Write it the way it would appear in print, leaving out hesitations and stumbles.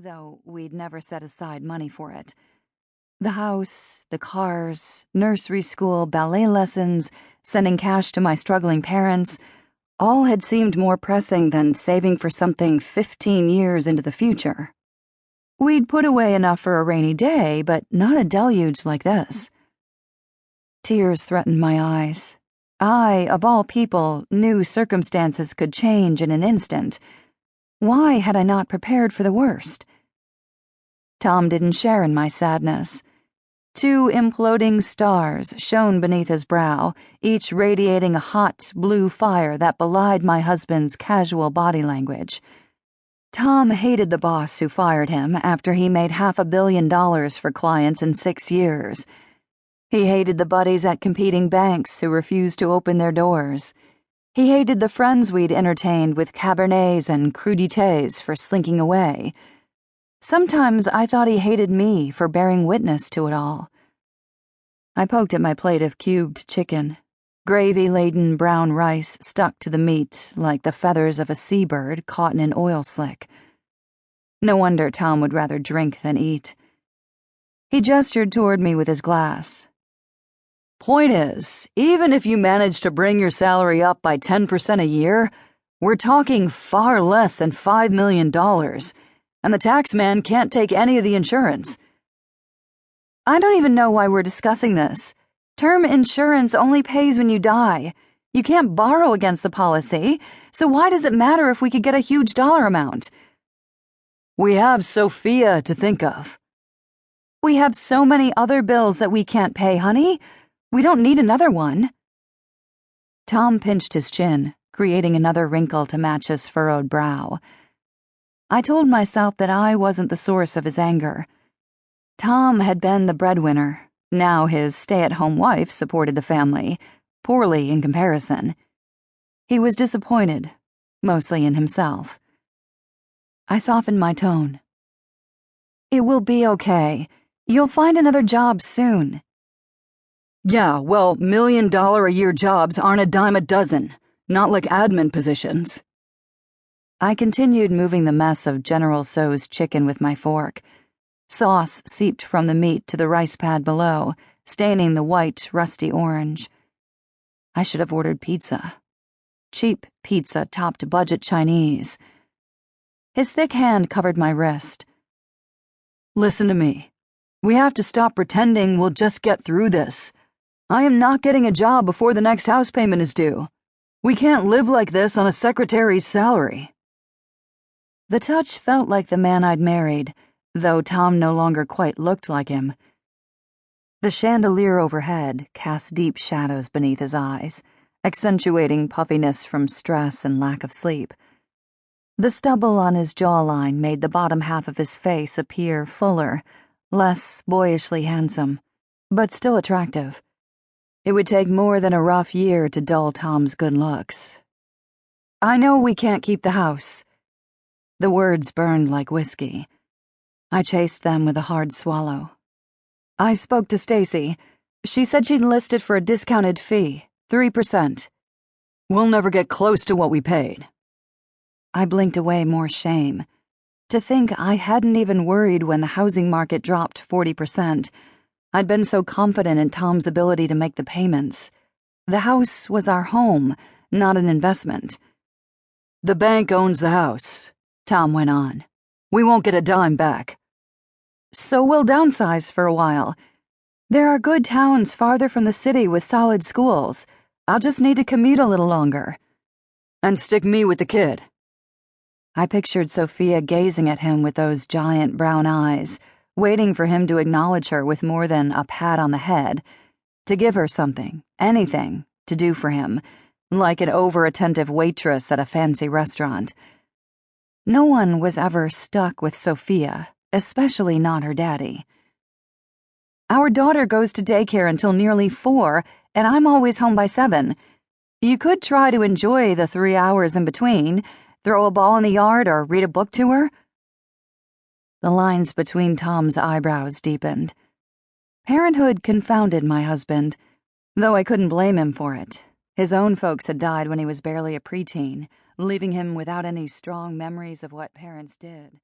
though we'd never set aside money for it. The house, the cars, nursery school, ballet lessons, sending cash to my struggling parents, all had seemed more pressing than saving for something 15 years into the future. We'd put away enough for a rainy day, but not a deluge like this. Tears threatened my eyes. I, of all people, knew circumstances could change in an instant. Why had I not prepared for the worst? Tom didn't share in my sadness. 2 imploding stars shone beneath his brow, each radiating a hot, blue fire that belied my husband's casual body language. Tom hated the boss who fired him after he made $500 million for clients in 6 years. He hated the buddies at competing banks who refused to open their doors. He hated the friends we'd entertained with cabernets and crudités for slinking away. Sometimes I thought he hated me for bearing witness to it all. I poked at my plate of cubed chicken, gravy-laden brown rice stuck to the meat like the feathers of a seabird caught in an oil slick. No wonder Tom would rather drink than eat. He gestured toward me with his glass. Point is, even if you manage to bring your salary up by 10% a year, we're talking far less than $5 million, and the tax man can't take any of the insurance. I don't even know why we're discussing this. Term insurance only pays when you die. You can't borrow against the policy, so why does it matter if we could get a huge dollar amount? We have Sophia to think of. We have so many other bills that we can't pay, honey. We don't need another one. Tom pinched his chin, creating another wrinkle to match his furrowed brow. I told myself that I wasn't the source of his anger. Tom had been the breadwinner. Now his stay-at-home wife supported the family, poorly in comparison. He was disappointed, mostly in himself. I softened my tone. It will be okay. You'll find another job soon. Yeah, well, $1 million a year jobs aren't a dime a dozen, not like admin positions. I continued moving the mess of General Tso's chicken with my fork. Sauce seeped from the meat to the rice pad below, staining the white, rusty orange. I should have ordered pizza. Cheap pizza topped budget Chinese. His thick hand covered my wrist. Listen to me. We have to stop pretending we'll just get through this. I am not getting a job before the next house payment is due. We can't live like this on a secretary's salary. The touch felt like the man I'd married, though Tom no longer quite looked like him. The chandelier overhead cast deep shadows beneath his eyes, accentuating puffiness from stress and lack of sleep. The stubble on his jawline made the bottom half of his face appear fuller, less boyishly handsome, but still attractive. It would take more than a rough year to dull Tom's good looks. I know we can't keep the house. The words burned like whiskey. I chased them with a hard swallow. I spoke to Stacy. She said she'd list it for a discounted fee, 3%. We'll never get close to what we paid. I blinked away more shame. To think I hadn't even worried when the housing market dropped 40%. I'd been so confident in Tom's ability to make the payments. The house was our home, not an investment. The bank owns the house, Tom went on. We won't get a dime back. So we'll downsize for a while. There are good towns farther from the city with solid schools. I'll just need to commute a little longer. And stick me with the kid. I pictured Sophia gazing at him with those giant brown eyes, waiting for him to acknowledge her with more than a pat on the head, to give her something, anything, to do for him, like an over-attentive waitress at a fancy restaurant. No one was ever stuck with Sophia, especially not her daddy. Our daughter goes to daycare until nearly 4, and I'm always home by 7. You could try to enjoy the 3 hours in between, throw a ball in the yard or read a book to her. The lines between Tom's eyebrows deepened. Parenthood confounded my husband, though I couldn't blame him for it. His own folks had died when he was barely a preteen, leaving him without any strong memories of what parents did.